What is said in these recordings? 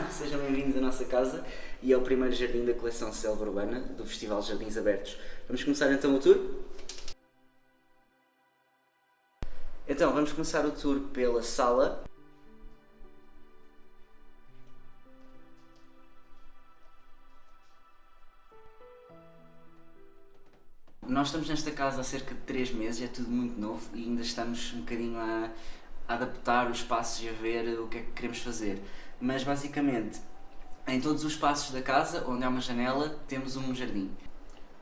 Sejam bem-vindos à nossa casa e ao primeiro jardim da coleção Selva Urbana do Festival Jardins Abertos. Vamos começar então o tour? Então, vamos começar o tour pela sala. Nós estamos nesta casa há cerca de 3 meses, é tudo muito novo e ainda estamos um bocadinho a adaptar os espaços e a ver o que é que queremos fazer. Mas basicamente, em todos os espaços da casa, onde há uma janela, temos um jardim.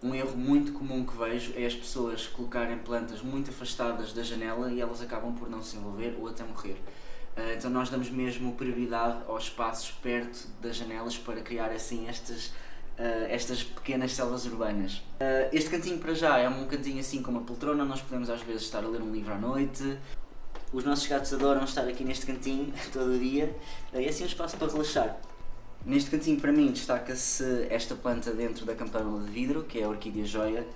Um erro muito comum que vejo é as pessoas colocarem plantas muito afastadas da janela e elas acabam por não se envolver ou até morrer. Então nós damos mesmo prioridade aos espaços perto das janelas para criar assim estas pequenas selvas urbanas. Este cantinho para já é um cantinho assim com uma poltrona, nós podemos às vezes estar a ler um livro à noite. Os nossos gatos adoram estar aqui neste cantinho todo o dia, é assim um espaço para relaxar. Neste cantinho para mim destaca-se esta planta dentro da campânula de vidro, que é a orquídea joia.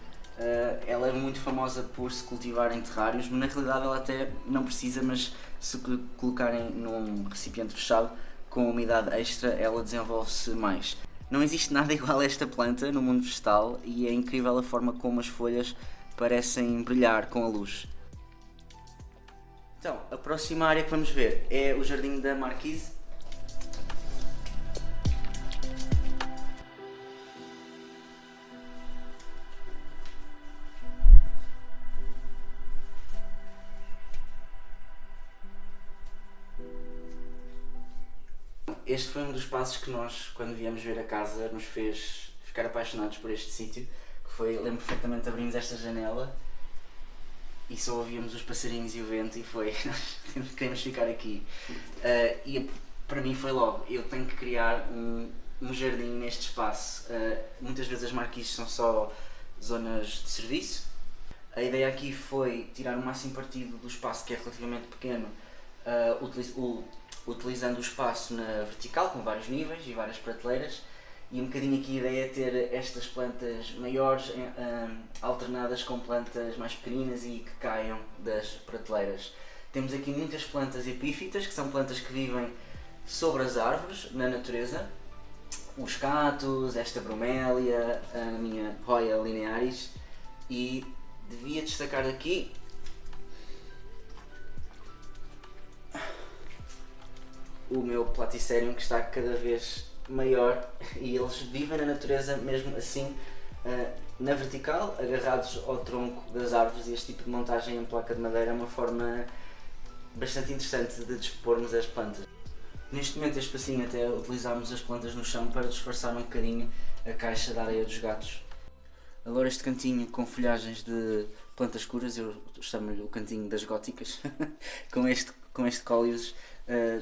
Ela é muito famosa por se cultivar em terrários, mas na realidade ela até não precisa, mas se colocarem num recipiente fechado com umidade extra ela desenvolve-se mais. Não existe nada igual a esta planta no mundo vegetal e é incrível a forma como as folhas parecem brilhar com a luz. Então, a próxima área que vamos ver é o Jardim da Marquise. Este foi um dos passos que nós, quando viemos ver a casa, nos fez ficar apaixonados por este sítio, que foi, lembro perfeitamente, abrimos esta janela e só ouvíamos os passarinhos e o vento e foi, nós queremos ficar aqui. E para mim foi logo, eu tenho que criar um jardim neste espaço. Muitas vezes as marquises são só zonas de serviço. A ideia aqui foi tirar o máximo partido do espaço, que é relativamente pequeno, utilizando o espaço na vertical, com vários níveis e várias prateleiras, e um bocadinho aqui a ideia é ter estas plantas maiores alternadas com plantas mais pequeninas e que caiam das prateleiras. Temos aqui muitas plantas epífitas, que são plantas que vivem sobre as árvores, na natureza. Os cactos, esta bromélia, a minha Hoya linearis, e devia destacar aqui o meu Platycerium, que está cada vez maior e eles vivem na natureza mesmo assim, na vertical, agarrados ao tronco das árvores, e este tipo de montagem em placa de madeira é uma forma bastante interessante de dispormos as plantas. Neste momento este espacinho até utilizámos as plantas no chão para disfarçar um bocadinho a caixa de areia dos gatos. Agora este cantinho com folhagens de plantas escuras, eu chamo-lhe o cantinho das góticas, com este cólios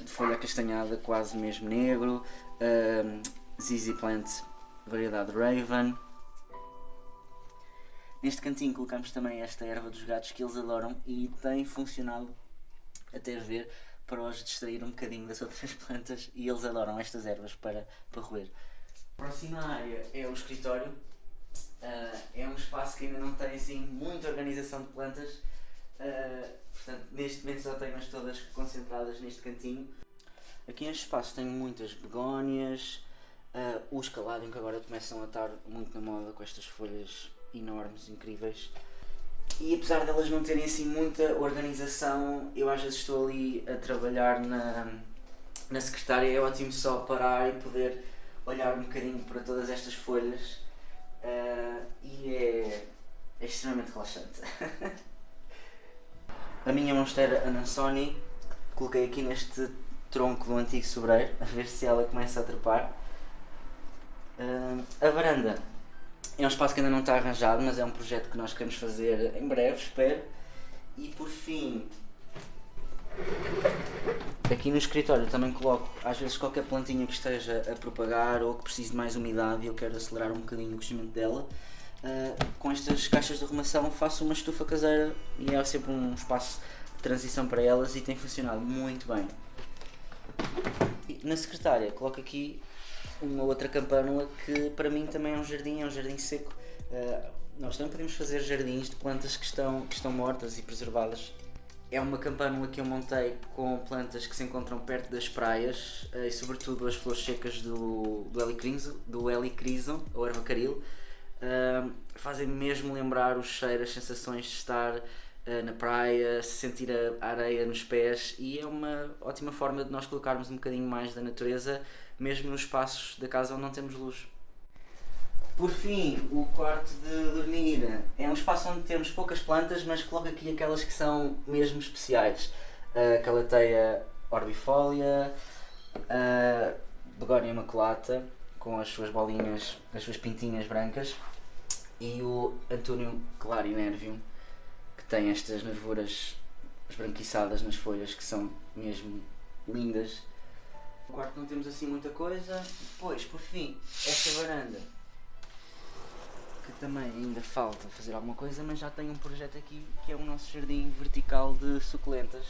de folha acastanhada, quase mesmo negro, ZZ Plant, variedade Raven. Neste cantinho colocamos também esta erva dos gatos que eles adoram e tem funcionado, até ver, para os distrair um bocadinho das outras plantas, e eles adoram estas ervas para roer. A próxima área é o escritório. É um espaço que ainda não tem assim muita organização de plantas. Portanto, neste momento só tenho-as todas concentradas neste cantinho. Aqui neste espaço tenho muitas begónias, o escaládio, que agora começam a estar muito na moda com estas folhas enormes, incríveis. E apesar delas não terem assim muita organização, eu às vezes estou ali a trabalhar na secretária, é ótimo só parar e poder olhar um bocadinho para todas estas folhas, e é extremamente relaxante. A minha monstera Anansoni, coloquei aqui neste tronco do antigo sobreiro, a ver se ela começa a trepar. A varanda é um espaço que ainda não está arranjado, mas é um projeto que nós queremos fazer em breve, espero. E por fim, aqui no escritório também coloco às vezes qualquer plantinha que esteja a propagar ou que precise de mais umidade e eu quero acelerar um bocadinho o crescimento dela. Com estas caixas de arrumação faço uma estufa caseira e é sempre um espaço de transição para elas e tem funcionado muito bem. Na secretária coloco aqui uma outra campânula que para mim também é um jardim seco. Nós também podemos fazer jardins de plantas que estão mortas e preservadas É uma campânula que eu montei com plantas que se encontram perto das praias e sobretudo as flores secas do helichrysum, ou erva-caril. Fazem mesmo lembrar o cheiro, as sensações de estar na praia, sentir a areia nos pés, e é uma ótima forma de nós colocarmos um bocadinho mais da natureza, mesmo nos espaços da casa onde não temos luz. Por fim, o quarto de dormir é um espaço onde temos poucas plantas, mas coloco aqui aquelas que são mesmo especiais. A calateia orbifolia, a begónia imaculata, com as suas bolinhas, as suas pintinhas brancas, e o Antúnio clarinervium, que tem estas nervuras esbranquiçadas nas folhas, que são mesmo lindas. No quarto não temos assim muita coisa. Depois, por fim, esta varanda, que também ainda falta fazer alguma coisa, mas já tem um projeto aqui que é o nosso jardim vertical de suculentas,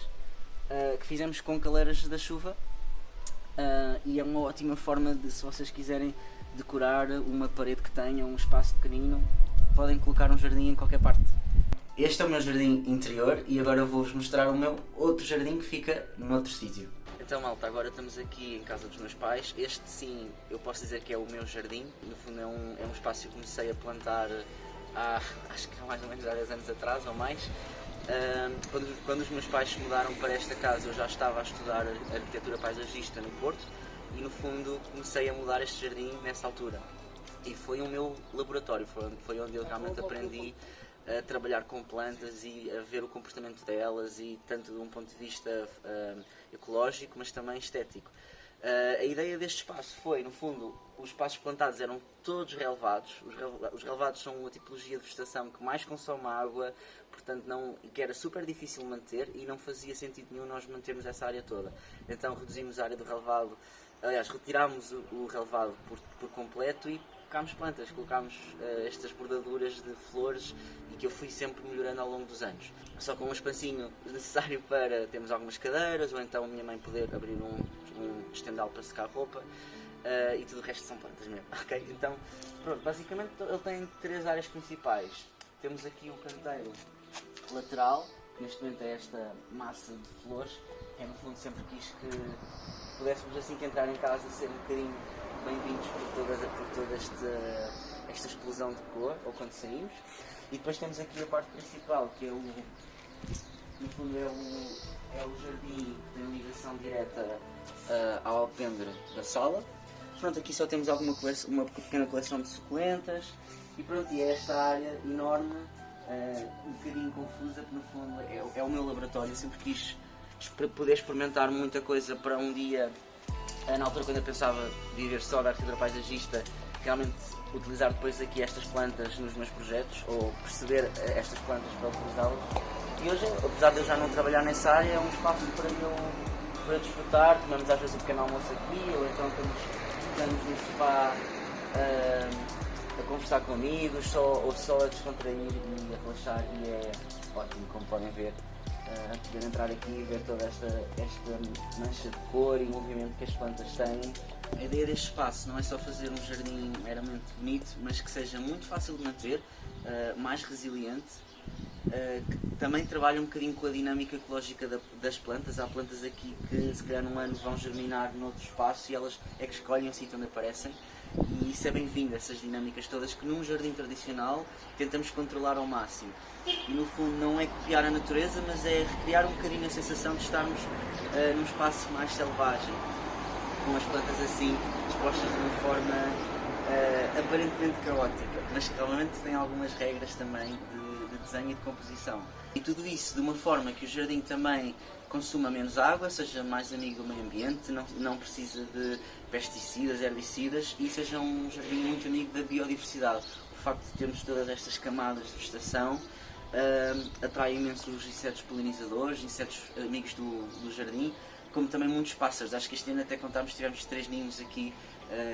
que fizemos com caleiras da chuva, e é uma ótima forma de, se vocês quiserem decorar uma parede que tenha um espaço pequenino, podem colocar um jardim em qualquer parte. Este é o meu jardim interior e agora vou-vos mostrar o meu outro jardim que fica num outro sítio. Então, malta, agora estamos aqui em casa dos meus pais. Este, sim, eu posso dizer que é o meu jardim. No fundo é um espaço que eu comecei a plantar acho que há mais ou menos há 10 anos atrás ou mais. Quando os meus pais se mudaram para esta casa, eu já estava a estudar arquitetura paisagista no Porto e, no fundo, comecei a mudar este jardim nessa altura. E foi o meu laboratório, foi onde eu realmente aprendi a trabalhar com plantas e a ver o comportamento delas, e tanto de um ponto de vista ecológico, mas também estético. A ideia deste espaço foi, no fundo, os espaços plantados eram todos relevados. Os relevados são uma tipologia de vegetação que mais consome água, portanto que era super difícil manter, e não fazia sentido nenhum nós mantermos essa área toda. Então reduzimos a área do relevado, aliás, retirámos o relevado por completo e colocámos plantas, colocámos estas bordaduras de flores, e que eu fui sempre melhorando ao longo dos anos. Só com um espacinho necessário para termos algumas cadeiras, ou então a minha mãe poder abrir um estendal para secar roupa, e tudo o resto são plantas mesmo. Okay? Então, pronto, basicamente ele tem 3 áreas principais. Temos aqui o canteiro lateral, que neste momento é esta massa de flores. No fundo sempre quis que pudéssemos, assim que entrar em casa, ser um bocadinho bem-vindos por toda esta explosão de cor, ou quando saímos. E depois temos aqui a parte principal, que é no fundo é o jardim, que tem ligação direta ao alpendre da sala. Pronto, aqui só temos uma pequena coleção de suculentas, e pronto, e é esta área enorme, um bocadinho confusa, que no fundo é o meu laboratório. Eu sempre quis poder experimentar muita coisa para um dia, na altura quando eu pensava viver só da arquitetura paisagista, realmente utilizar depois aqui estas plantas nos meus projetos, ou perceber estas plantas para utilizá-las. E hoje, apesar de eu já não trabalhar nessa área, é um espaço para desfrutar. Tomamos às vezes um pequeno almoço aqui, ou então estamos no sofá a conversar com amigos, ou só a descontrair e a relaxar, e é ótimo, como podem ver. Poder entrar aqui e ver toda esta mancha de cor e movimento que as plantas têm. A ideia deste espaço não é só fazer um jardim meramente bonito, mas que seja muito fácil de manter, mais resiliente, que também trabalha um bocadinho com a dinâmica ecológica das plantas. Há plantas aqui que se calhar num ano vão germinar noutro espaço, e elas é que escolhem o sítio onde aparecem, e isso é bem-vindo, essas dinâmicas todas que num jardim tradicional tentamos controlar ao máximo. E no fundo não é copiar a natureza, mas é recriar um bocadinho a sensação de estarmos num espaço mais selvagem, com as plantas assim expostas de uma forma aparentemente caótica, mas que realmente tem algumas regras também de desenho e de composição. E tudo isso de uma forma que o jardim também consuma menos água, seja mais amigo do meio ambiente, não precisa de pesticidas, herbicidas, e seja um jardim muito amigo da biodiversidade. O facto de termos todas estas camadas de vegetação atrai imenso os insetos polinizadores, insetos amigos do jardim, como também muitos pássaros. Acho que este ano até contámos, tivemos 3 ninhos aqui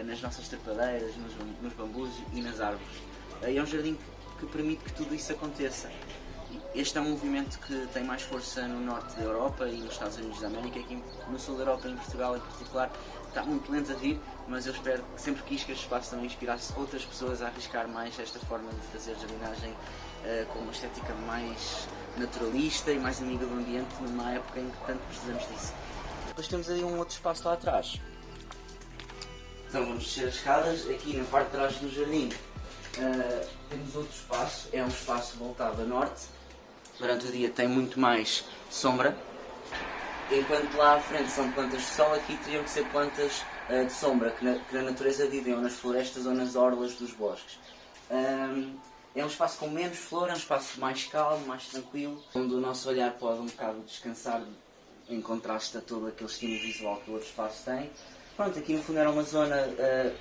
nas nossas trepadeiras, nos bambus e nas árvores. É um jardim que permite que tudo isso aconteça. Este é um movimento que tem mais força no norte da Europa e nos Estados Unidos da América. Aqui no sul da Europa, em Portugal em particular, está muito lento a vir, mas eu sempre quis que este espaço também inspirasse outras pessoas a arriscar mais esta forma de fazer jardinagem com uma estética mais naturalista e mais amiga do ambiente numa época em que tanto precisamos disso. Depois temos ali um outro espaço lá atrás. Então vamos descer as escadas, aqui na parte de trás do jardim temos outro espaço, é um espaço voltado a norte. Durante o dia tem muito mais sombra, enquanto lá à frente são plantas de sol, aqui teriam que ser plantas de sombra, que na natureza vivem ou nas florestas ou nas orlas dos bosques. É um espaço com menos flor, é um espaço mais calmo, mais tranquilo, onde o nosso olhar pode um bocado descansar em contraste a todo aquele estímulo visual que o outro espaço tem. Pronto, aqui no fundo era uma zona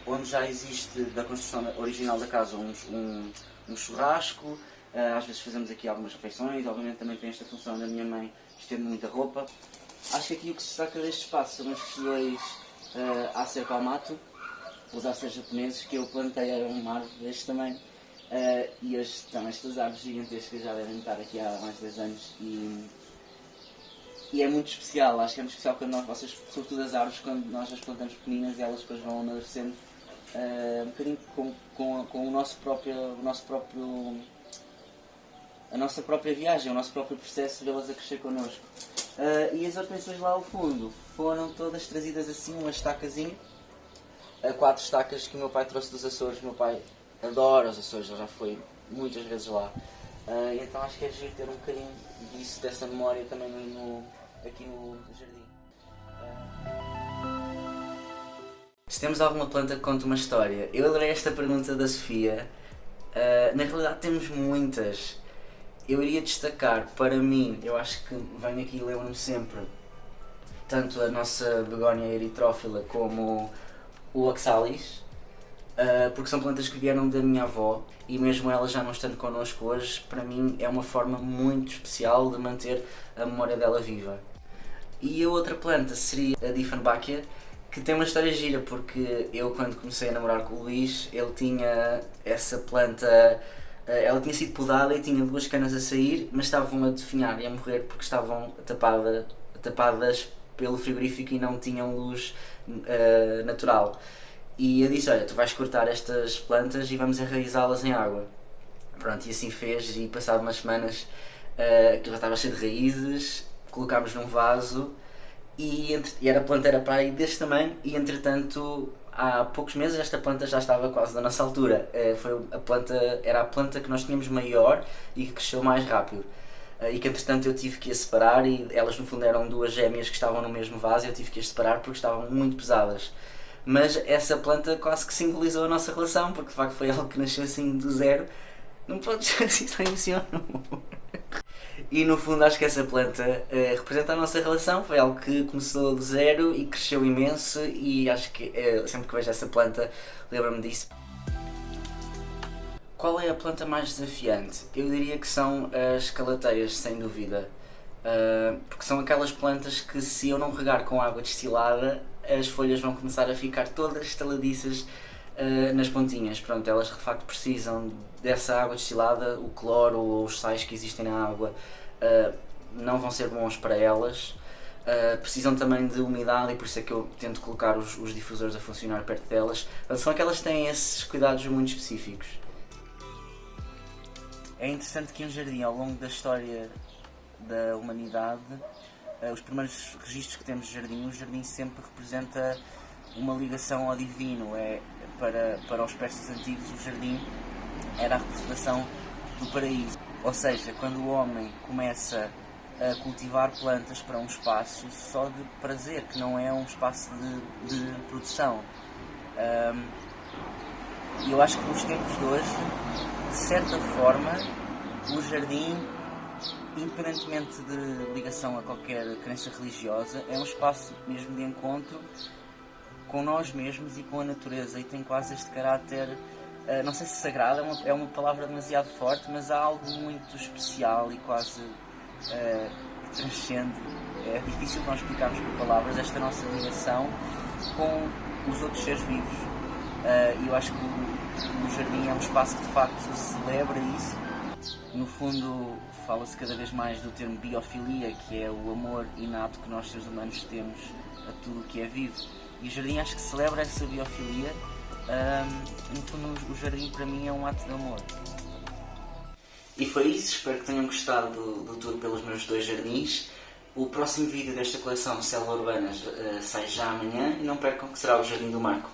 onde já existe, da construção original da casa, um churrasco. Às vezes fazemos aqui algumas refeições, obviamente também tem esta função da minha mãe estende muita roupa. Acho que aqui o que se destaca deste espaço são estes dois Acer Palmato, os Acer japoneses, que eu plantei, eram uma árvore deste tamanho. E estas árvores gigantescas já devem estar aqui há mais de 10 anos e é muito especial, acho que é muito especial quando vocês, sobretudo as árvores, quando nós as plantamos pequeninas e elas depois vão amadurecendo um bocadinho com a nossa própria viagem, o nosso próprio processo de vê-las a crescer connosco. E as hortênsias lá ao fundo foram todas trazidas assim, uma estacazinha, 4 estacas que o meu pai trouxe dos Açores. O meu pai adora os Açores, ele já foi muitas vezes lá. Então acho que é giro ter um bocadinho disso, dessa memória também aqui no jardim. Se temos alguma planta que conta uma história, eu adorei esta pergunta da Sofia. Na realidade temos muitas. Eu iria destacar, para mim, eu acho que venho aqui e lembro-me sempre, tanto a nossa begónia eritrófila como o oxalis, porque são plantas que vieram da minha avó e mesmo elas já não estando connosco hoje, para mim é uma forma muito especial de manter a memória dela viva. E a outra planta seria a Dieffenbachia, que tem uma história gira, porque eu quando comecei a namorar com o Luís, ele tinha essa planta, ela tinha sido podada e tinha 2 canas a sair, mas estavam a definhar e a morrer porque estavam tapadas pelo frigorífico e não tinham luz natural. E eu disse, olha, tu vais cortar estas plantas e vamos enraizá-las em água. Pronto, e assim fez, e passado umas semanas aquilo já estava cheio de raízes, colocámos num vaso e a planta era para aí deste tamanho e entretanto há poucos meses esta planta já estava quase da nossa altura. Era a planta que nós tínhamos maior e que cresceu mais rápido. E que entretanto eu tive que a separar e elas no fundo eram 2 gêmeas que estavam no mesmo vaso e eu tive que as separar porque estavam muito pesadas. Mas essa planta quase que simbolizou a nossa relação, porque de facto foi algo que nasceu assim do zero. Não podes assim, só emociono. E no fundo acho que essa planta representa a nossa relação, foi algo que começou do zero e cresceu imenso e acho que sempre que vejo essa planta lembro-me disso. Qual é a planta mais desafiante? Eu diria que são as calateias, sem dúvida. Porque são aquelas plantas que se eu não regar com água destilada, as folhas vão começar a ficar todas estaladiças nas pontinhas. Pronto, elas de facto precisam dessa água destilada, o cloro ou os sais que existem na água não vão ser bons para elas. Precisam também de umidade e por isso é que eu tento colocar os difusores a funcionar perto delas. São aquelas que têm esses cuidados muito específicos. É interessante que um jardim, ao longo da história da humanidade, os primeiros registros que temos de jardim, o jardim sempre representa uma ligação ao divino. Para os persas antigos, o jardim era a representação do paraíso. Ou seja, quando o homem começa a cultivar plantas para um espaço só de prazer, que não é um espaço de produção. E eu acho que nos tempos de hoje, de certa forma, o jardim, independentemente de ligação a qualquer crença religiosa, é um espaço mesmo de encontro com nós mesmos e com a natureza e tem quase este caráter, não sei se sagrado, é uma palavra demasiado forte, mas há algo muito especial e quase que transcende. É difícil nós explicarmos por palavras esta nossa ligação com os outros seres vivos. E eu acho que o jardim é um espaço que de facto celebra isso. No fundo, fala-se cada vez mais do termo biofilia, que é o amor inato que nós seres humanos temos a tudo o que é vivo. E o jardim acho que celebra essa biofilia. No fundo, o jardim para mim é um ato de amor. E foi isso, espero que tenham gostado do tour pelos meus 2 jardins. O próximo vídeo desta coleção Célula Urbana sai já amanhã e não percam que será o Jardim do Marco.